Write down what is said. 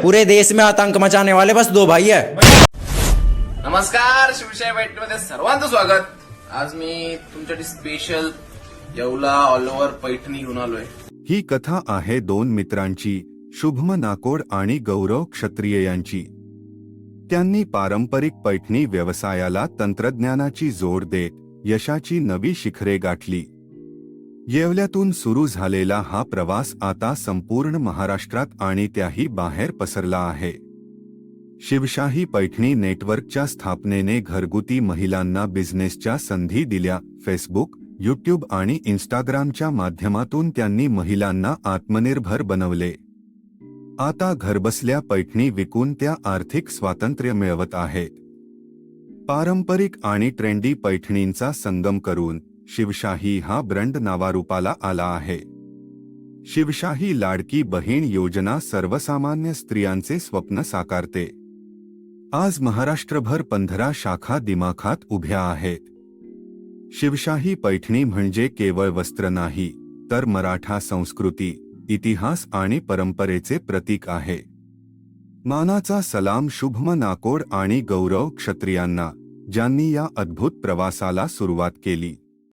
पूरे देश में आतंक मचाने वाले बस दो भाई है। नमस्कार, शिवशाही बाईटमध्ये सर्वांचं स्वागत। आज मी तुमच्यासाठी special Yeola all over Paithani घेऊन आलोय। ही कथा आहे दोन मित्रांची, शुभम नाकोड आणि गौरव क्षत्रिय यांची। त्यांनी पारंपरिक पैठणी व्यवसायाला तंत्रज्ञानाची जोड देत यशाची नवी शिखरे गाठली। येवल्यातून सुरू झालेला हा प्रवास आता संपूर्ण महाराष्ट्रात आणि त्याही बाहेर पसरला आहे। शिवशाही पैठणी नेटवर्कच्या स्थापनेने घरगुती महिलांना बिझनेसच्या संधी दिल्या। फेसबुक, यूट्यूब आणि इंस्टाग्रामच्या माध्यमातून त्यांनी महिलांना आत्मनिर्भर बनवले। आता घरबसल्या पैठणी विकून त्या आर्थिक स्वातंत्र्य मिळवत आहेत। पारंपरिक आणि ट्रेंडी पैठणींचा संगम करून शिवशाही हा ब्रँड नावारूपाला आला आहे। शिवशाही लाडकी बहीण योजना सर्वसामान्य स्त्रियांचे स्वप्न साकारते। आज महाराष्ट्रभर 15 शाखा दिमाखात उभ्या आहेत। शिवशाही पैठणी म्हणजे केवळ वस्त्र नाही, तर मराठा संस्कृती, इतिहास आणि परंपरेचे प्रतीक आहे। मानाचा सलाम शुभम नाकोड आणि गौरव क्षत्रियांना, ज्यांनी या अद्भुत प्रवासाला सुरुवात केली।